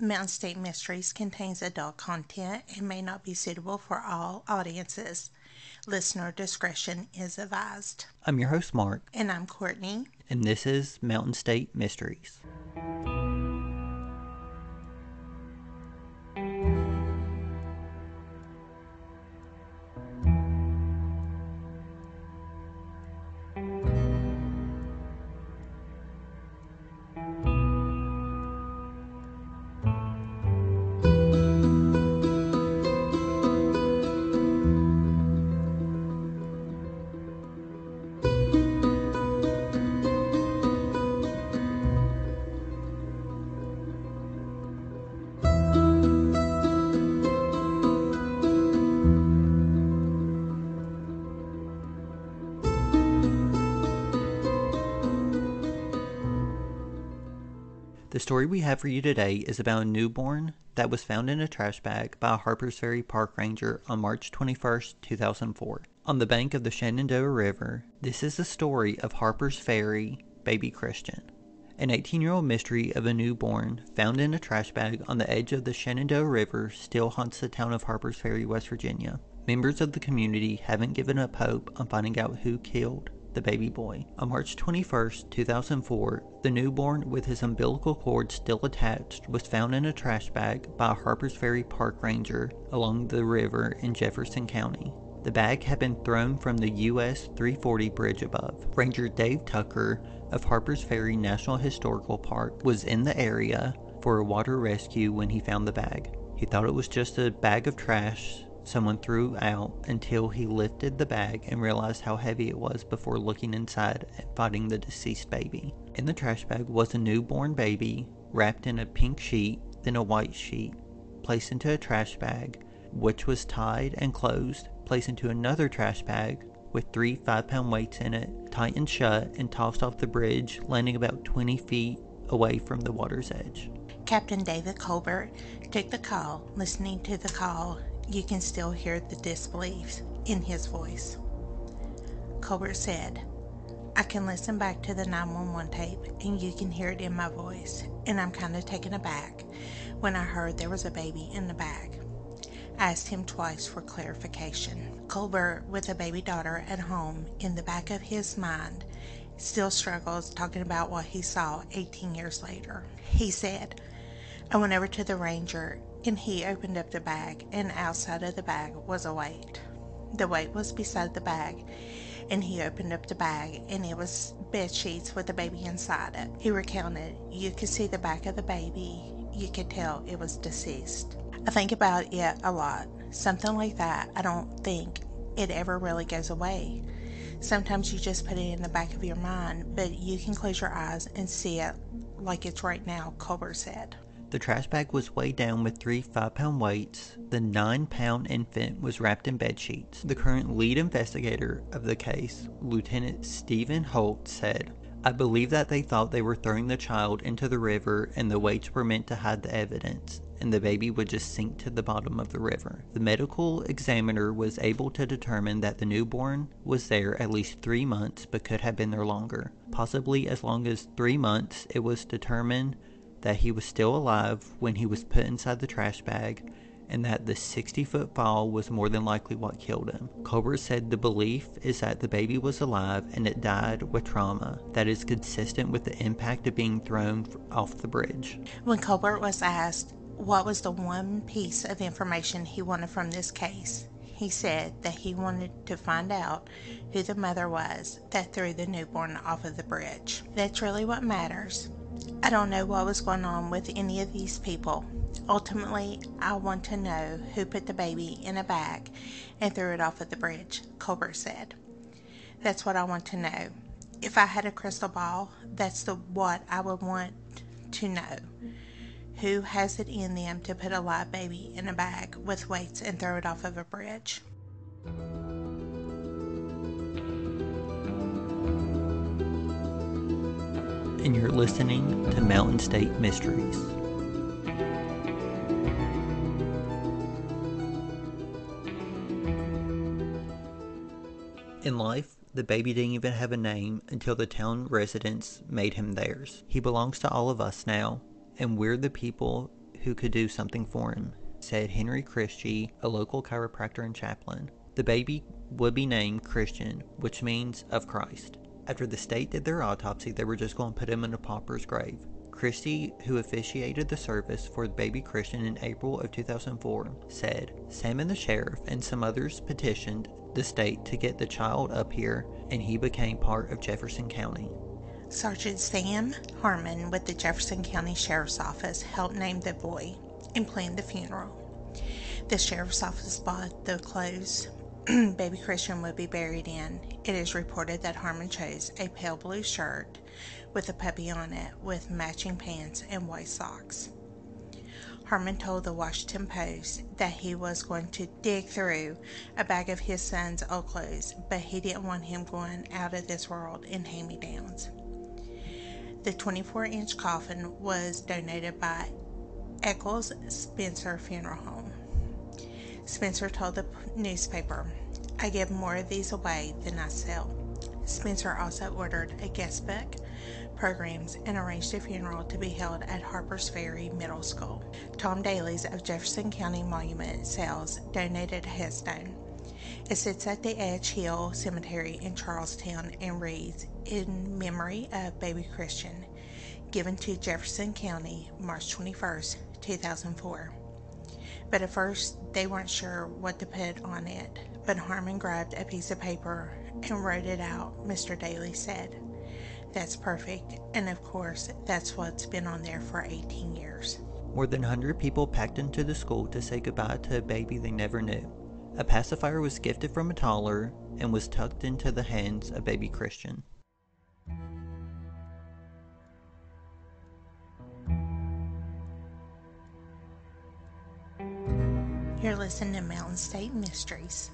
Mountain State Mysteries contains adult content and may not be suitable for all audiences. Listener discretion is advised. I'm your host, Mark. And I'm Courtney. And this is Mountain State Mysteries. The story we have for you today is about a newborn that was found in a trash bag by a Harpers Ferry Park Ranger on March 21st, 2004. On the bank of the Shenandoah River, this is the story of Harpers Ferry baby Christian. An 18-year-old mystery of a newborn found in a trash bag on the edge of the Shenandoah River still haunts the town of Harpers Ferry, West Virginia. Members of the community haven't given up hope on finding out who killed the baby boy. On March 21st, 2004, the newborn with his umbilical cord still attached was found in a trash bag by a Harpers Ferry Park Ranger along the river in Jefferson County. The bag had been thrown from the US 340 bridge above. Ranger Dave Tucker of Harpers Ferry National Historical Park was in the area for a water rescue when he found the bag. He thought it was just a bag of trash someone threw out until he lifted the bag and realized how heavy it was before looking inside and finding the deceased baby. In the trash bag was a newborn baby wrapped in a pink sheet, then a white sheet, placed into a trash bag, which was tied and closed, placed into another trash bag with 3 5-pound weights in it, tightened shut and tossed off the bridge, landing about 20 feet away from the water's edge. Captain David Colbert took the call. Listening to the call, you can still hear the disbelief in his voice. Colbert said, "I can listen back to the 911 tape and you can hear it in my voice, and I'm kind of taken aback when I heard there was a baby in the bag." I asked him twice for clarification. Colbert, with a baby daughter at home in the back of his mind, still struggles talking about what he saw 18 years later. He said, "I went over to the ranger and he opened up the bag, and outside of the bag was a weight. The weight was beside the bag, and he opened up the bag and it was bed sheets with the baby inside it." He recounted, "You could see the back of the baby. You could tell it was deceased." I think about it a lot. Something like that, I don't think it ever really goes away. Sometimes you just put it in the back of your mind, but you can close your eyes and see it like it's right now, Colbert said. The trash bag was weighed down with 3 5-pound weights. The 9-pound infant was wrapped in bed sheets. The current lead investigator of the case, Lieutenant Stephen Holt, said, "I believe that they thought they were throwing the child into the river and the weights were meant to hide the evidence, and the baby would just sink to the bottom of the river." The medical examiner was able to determine that the newborn was there at least 3 months but could have been there longer. Possibly as long as 3 months. It was determined that he was still alive when he was put inside the trash bag, and that the 60-foot fall was more than likely what killed him. Colbert said the belief is that the baby was alive and it died with trauma that is consistent with the impact of being thrown off the bridge. When Colbert was asked what was the one piece of information he wanted from this case, he said that he wanted to find out who the mother was that threw the newborn off of the bridge. That's really what matters. I don't know what was going on with any of these people. Ultimately, I want to know who put the baby in a bag and threw it off of the bridge, Colbert said. That's what I want to know. If I had a crystal ball, that's what I would want to know. Who has it in them to put a live baby in a bag with weights and throw it off of a bridge? And you're listening to Mountain State Mysteries. In life, the baby didn't even have a name until the town residents made him theirs. He belongs to all of us now, and we're the people who could do something for him, said Henry Christie, a local chiropractor and chaplain. The baby would be named Christian, which means of Christ. After the state did their autopsy, they were just going to put him in a pauper's grave. Christie, who officiated the service for baby Christian in April of 2004, said, Sam and the sheriff and some others petitioned the state to get the child up here, and he became part of Jefferson County. Sergeant Sam Harmon with the Jefferson County Sheriff's Office helped name the boy and planned the funeral. The Sheriff's Office bought the clothes baby Christian would be buried in. It is reported that Harmon chose a pale blue shirt with a puppy on it with matching pants and white socks. Harmon told the Washington Post that he was going to dig through a bag of his son's old clothes, but he didn't want him going out of this world in hand-me-downs. The 24-inch coffin was donated by Eccles Spencer Funeral Home. Spencer told the newspaper, I give more of these away than I sell. Spencer also ordered a guest book, programs, and arranged a funeral to be held at Harpers Ferry Middle School. Tom Daly's of Jefferson County Monument Sales donated a headstone. It sits at the Edge Hill Cemetery in Charlestown and reads, In memory of baby Christian, given to Jefferson County, March 21st, 2004. But at first, they weren't sure what to put on it. But Harmon grabbed a piece of paper and wrote it out, Mr. Daly said. That's perfect, and of course, that's what's been on there for 18 years. More than 100 people packed into the school to say goodbye to a baby they never knew. A pacifier was gifted from a toddler and was tucked into the hands of baby Christian. You're listening to Mountain State Mysteries.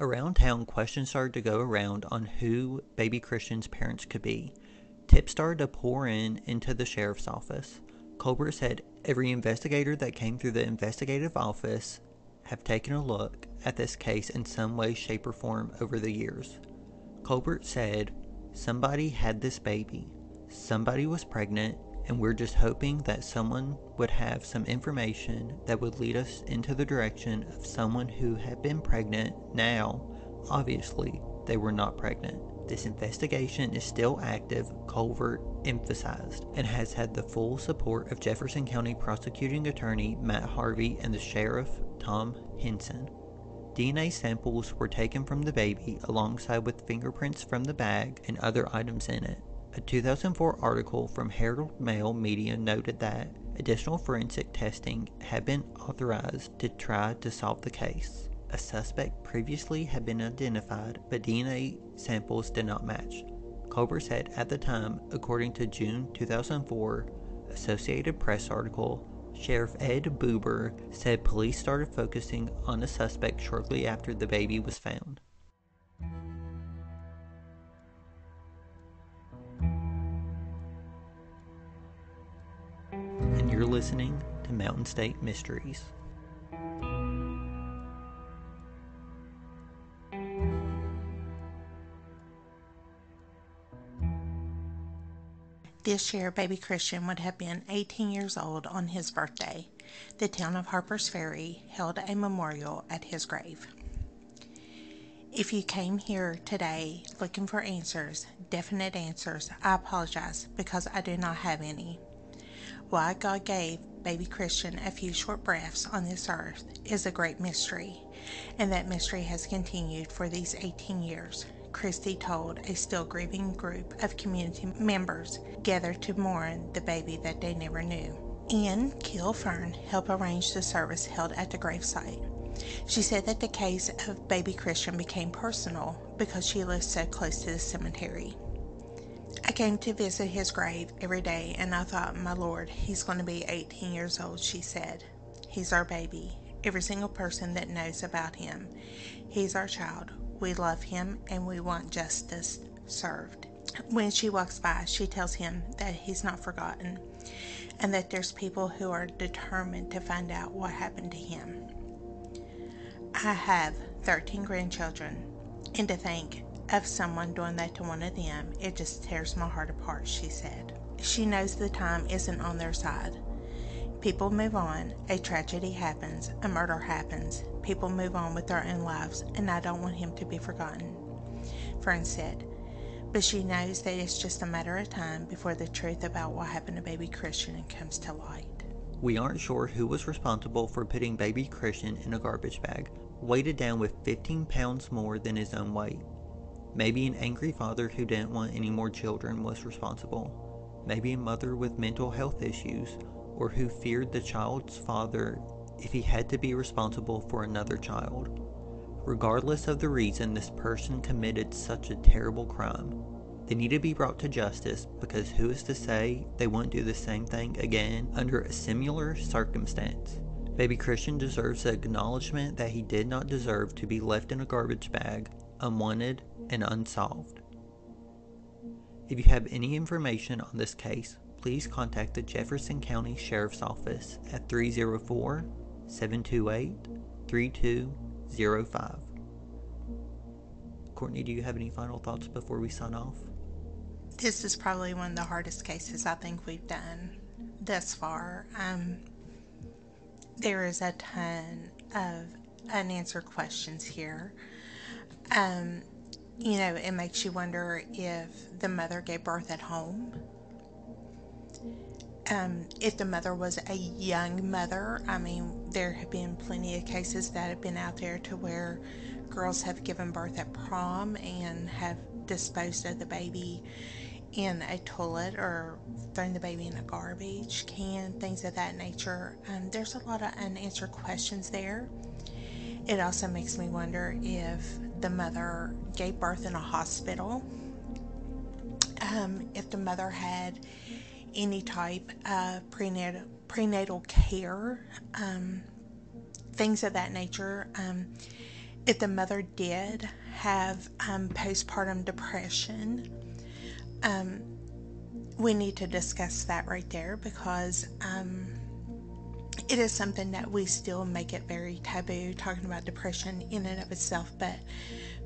Around town, questions started to go around on who baby Christian's parents could be. Tips started to pour into the sheriff's office. Colbert said every investigator that came through the investigative office have taken a look at this case in some way, shape, or form over the years. Colbert said, somebody had this baby, somebody was pregnant, and we're just hoping that someone would have some information that would lead us into the direction of someone who had been pregnant. Now, obviously, they were not pregnant. This investigation is still active, Colbert emphasized, and has had the full support of Jefferson County Prosecuting Attorney Matt Harvey and the Sheriff Tom Henson. DNA samples were taken from the baby alongside with fingerprints from the bag and other items in it. A 2004 article from Herald Mail Media noted that additional forensic testing had been authorized to try to solve the case. A suspect previously had been identified, but DNA samples did not match. Colbert said at the time, according to June 2004 Associated Press article, Sheriff Ed Buber said police started focusing on the suspect shortly after the baby was found. And you're listening to Mountain State Mysteries. This year, baby Christian would have been 18 years old on his birthday. The town of Harpers Ferry held a memorial at his grave. If you came here today looking for answers, definite answers, I apologize because I do not have any. Why God gave baby Christian a few short breaths on this earth is a great mystery, and that mystery has continued for these 18 years. Christy told a still grieving group of community members gathered to mourn the baby that they never knew. Ann Kilfern helped arrange the service held at the gravesite. She said that the case of baby Christian became personal because she lived so close to the cemetery. I came to visit his grave every day and I thought, my Lord, he's going to be 18 years old, she said. He's our baby. Every single person that knows about him. He's our child. We love him and we want justice served. When she walks by, she tells him that he's not forgotten and that there's people who are determined to find out what happened to him. I have 13 grandchildren. And to think of someone doing that to one of them, it just tears my heart apart, she said. She knows the time isn't on their side. People move on, a tragedy happens, a murder happens, people move on with their own lives, and I don't want him to be forgotten, Fern said. But she knows that it's just a matter of time before the truth about what happened to baby Christian comes to light. We aren't sure who was responsible for putting baby Christian in a garbage bag, weighted down with 15 pounds more than his own weight. Maybe an angry father who didn't want any more children was responsible. Maybe a mother with mental health issues, or who feared the child's father if he had to be responsible for another child. Regardless of the reason this person committed such a terrible crime, they need to be brought to justice, because who is to say they won't do the same thing again under a similar circumstance? Baby Christian deserves the acknowledgement that he did not deserve to be left in a garbage bag, unwanted and unsolved. If you have any information on this case, please contact the Jefferson County Sheriff's Office at 304-728-3205. Courtney, do you have any final thoughts before we sign off? This is probably one of the hardest cases I think we've done thus far. There is a ton of unanswered questions here. It makes you wonder if the mother gave birth at home. If the mother was a young mother. There have been plenty of cases that have been out there to where girls have given birth at prom and have disposed of the baby in a toilet or thrown the baby in a garbage can, things of that nature. There's a lot of unanswered questions there. It also makes me wonder if the mother gave birth in a hospital, if the mother had any type of prenatal care, things of that nature. If the mother did have postpartum depression, we need to discuss that right there, because it is something that we still make it very taboo, talking about depression in and of itself, but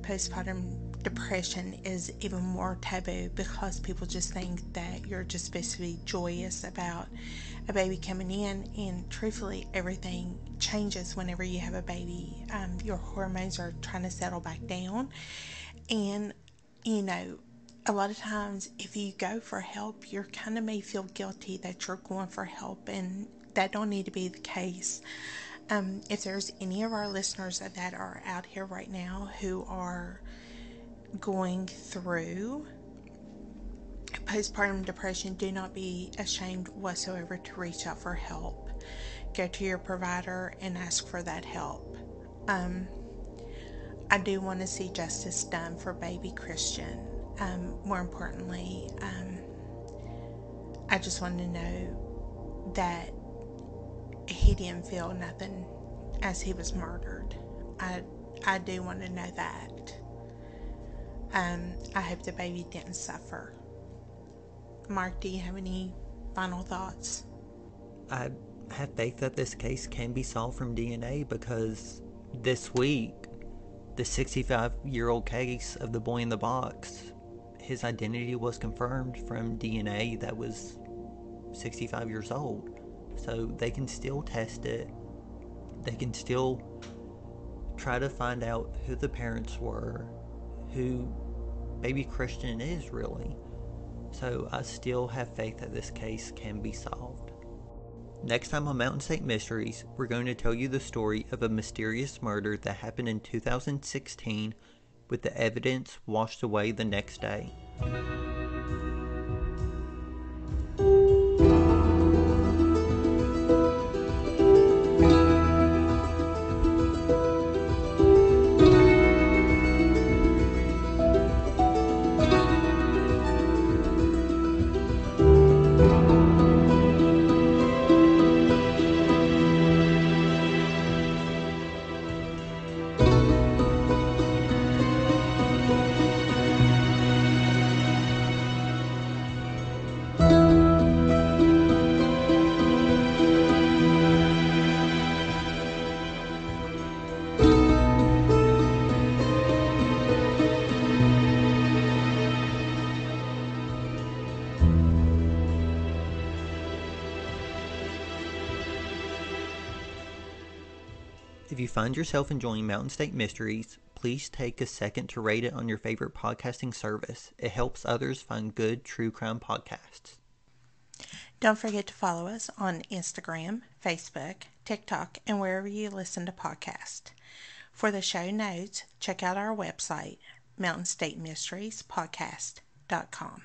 postpartum depression is even more taboo, because people just think that you're just supposed to be joyous about a baby coming in, and truthfully everything changes whenever you have a baby. Your hormones are trying to settle back down, and a lot of times if you go for help, you kind of may feel guilty that you're going for help, and that don't need to be the case. If there's any of our listeners that are out here right now who are going through postpartum depression, do not be ashamed whatsoever to reach out for help. Go to your provider and ask for that help. I do want to see justice done for baby Christian. More importantly, I just want to know that he didn't feel nothing as he was murdered. I do want to know that. I hope the baby didn't suffer. Mark, do you have any final thoughts? I have faith that this case can be solved from DNA, because this week, the 65-year-old case of the boy in the box, his identity was confirmed from DNA that was 65 years old. So they can still test it. They can still try to find out who the parents were, who baby Christian is really. So I still have faith that this case can be solved. Next time on Mountain State Mysteries, we're going to tell you the story of a mysterious murder that happened in 2016, with the evidence washed away the next day. If you find yourself enjoying Mountain State Mysteries, please take a second to rate it on your favorite podcasting service. It helps others find good true crime podcasts. Don't forget to follow us on Instagram, Facebook, TikTok, and wherever you listen to podcasts. For the show notes, check out our website, mountainstatemysteriespodcast.com.